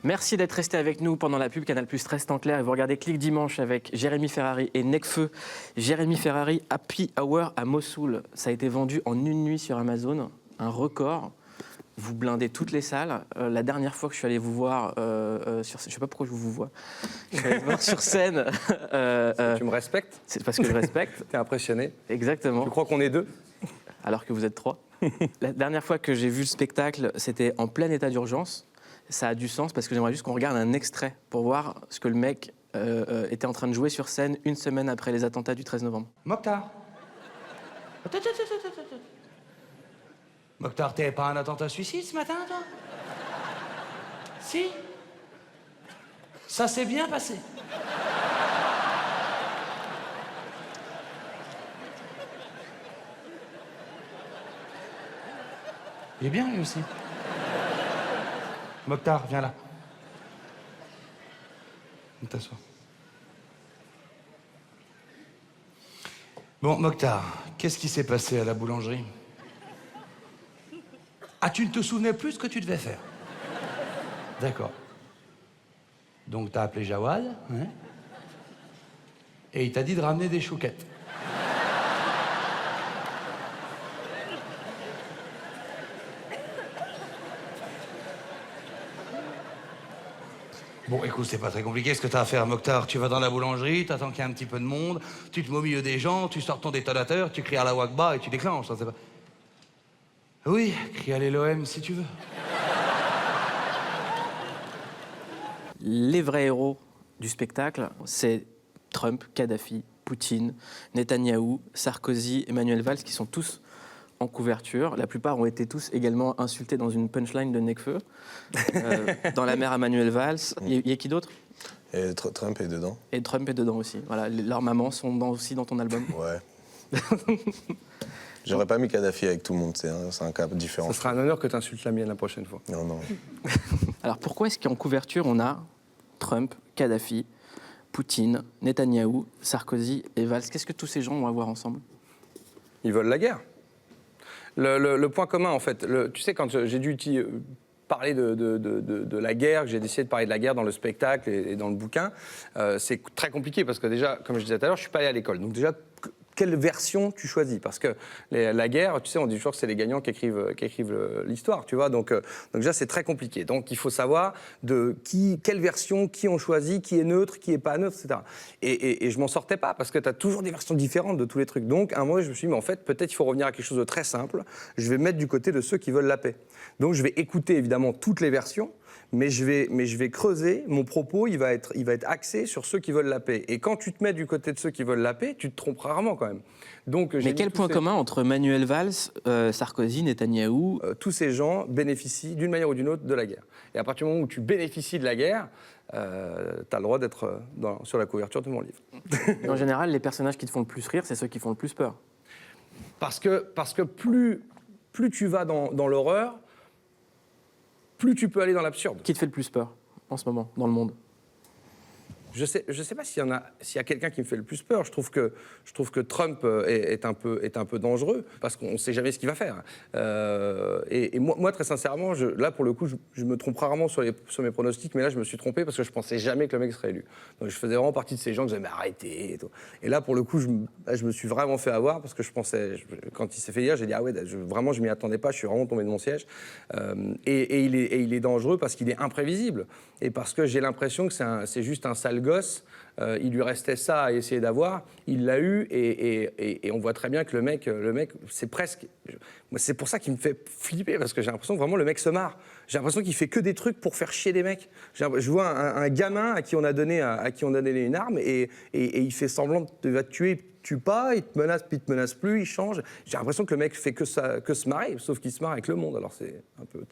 Merci d'être resté avec nous pendant la pub Canal+ reste en clair et vous regardez Click Dimanche avec Jérémy Ferrari et Nekfeu. Jérémy Ferrari, Happy Hour à Mossoul. Ça a été vendu en une nuit sur Amazon, un record. Vous blindez toutes les salles. La dernière fois que je suis allé vous voir sur scène, je sais pas pourquoi je vous vois. Je suis allé vous voir sur scène. Tu me respectes? C'est parce que je respecte. T'es impressionné? Exactement. Tu crois qu'on est deux? Alors que vous êtes trois. La dernière fois que j'ai vu le spectacle, c'était en plein état d'urgence. Ça a du sens parce que j'aimerais juste qu'on regarde un extrait pour voir ce que le mec était en train de jouer sur scène une semaine après les attentats du 13 novembre. Mokhtar. Attends. Mokhtar, t'es pas un attentat suicide ce matin, toi? Si? Ça s'est bien passé. Il est bien, lui aussi. Mokhtar, viens là. On t'assoit. Bon, Mokhtar, qu'est-ce qui s'est passé à la boulangerie? Ah, tu ne te souvenais plus ce que tu devais faire? D'accord. Donc, t'as appelé Jawad, hein? Et il t'a dit de ramener des chouquettes. Bon, écoute, c'est pas très compliqué ce que t'as à faire, Mokhtar. Tu vas dans la boulangerie, t'attends qu'il y ait un petit peu de monde, tu te mets au milieu des gens, tu sors ton détonateur, tu cries à la Wakba et tu déclenches. Ça, c'est pas... Oui, crie à l'OM si tu veux. Les vrais héros du spectacle, c'est Trump, Kadhafi, Poutine, Netanyahou, Sarkozy, Emmanuel Valls, qui sont tous en couverture. La plupart ont été tous également insultés dans une punchline de Nekfeu. Dans la mer à Manuel Valls. Il y a qui d'autre? Et Trump est dedans. Et Trump est dedans aussi. Voilà, leurs mamans sont aussi dans ton album. Ouais. J'aurais pas mis Kadhafi avec tout le monde, c'est un cas différent. Ce sera un honneur que tu insultes la mienne la prochaine fois. Non. Alors pourquoi est-ce qu'en couverture on a Trump, Kadhafi, Poutine, Netanyahou, Sarkozy et Valls? Qu'est-ce que tous ces gens vont avoir ensemble? Ils veulent la guerre. Le point commun, en fait, tu sais, quand j'ai dû parler de la guerre, que j'ai décidé de parler de la guerre dans le spectacle et dans le bouquin, c'est très compliqué parce que déjà, comme je disais tout à l'heure, je suis pas allé à l'école. Donc déjà, quelle version tu choisis? Parce que la guerre, tu sais, on dit toujours que c'est les gagnants qui écrivent l'histoire, tu vois. Donc déjà, c'est très compliqué. Donc il faut savoir quelle version, qui on choisit, qui est neutre, qui est pas neutre, etc. Et je m'en sortais pas parce que tu as toujours des versions différentes de tous les trucs. Donc à un moment, je me suis dit, mais en fait, peut-être il faut revenir à quelque chose de très simple. Je vais me mettre du côté de ceux qui veulent la paix. Donc je vais écouter évidemment toutes les versions. Mais je vais creuser, mon propos, il va être axé sur ceux qui veulent la paix. Et quand tu te mets du côté de ceux qui veulent la paix, tu te trompes rarement quand même. Donc, mais quel point commun entre Manuel Valls, Sarkozy, Netanyahou? Tous ces gens bénéficient d'une manière ou d'une autre de la guerre. Et à partir du moment où tu bénéficies de la guerre, tu as le droit d'être sur la couverture de mon livre. En général, les personnages qui te font le plus rire, c'est ceux qui font le plus peur. Parce que plus tu vas dans l'horreur, plus tu peux aller dans l'absurde. Qui te fait le plus peur en ce moment, dans le monde? Je sais pas s'il y a quelqu'un qui me fait le plus peur. Je trouve que Trump est un peu dangereux parce qu'on ne sait jamais ce qu'il va faire. Et moi, très sincèrement, là, pour le coup, je me trompe rarement sur mes pronostics, mais là, je me suis trompé parce que je pensais jamais que le mec serait élu. Donc, je faisais vraiment partie de ces gens que j'aimais arrêter et tout. Et là, pour le coup, je me suis vraiment fait avoir parce que je pensais, quand il s'est fait hier, j'ai dit, ah ouais, vraiment, je m'y attendais pas, je suis vraiment tombé de mon siège. Et il est dangereux parce qu'il est imprévisible et parce que j'ai l'impression que c'est juste un sale gosse, il lui restait ça à essayer d'avoir, il l'a eu et on voit très bien que le mec c'est presque... C'est pour ça qu'il me fait flipper, parce que j'ai l'impression que vraiment le mec se marre. J'ai l'impression qu'il fait que des trucs pour faire chier des mecs. Je vois un gamin à qui on a donné une arme et il fait semblant de va te tuer, il te tue pas, il te menace puis il te menace plus, il change. J'ai l'impression que le mec fait que se marrer, sauf qu'il se marre avec le monde, alors c'est un peu...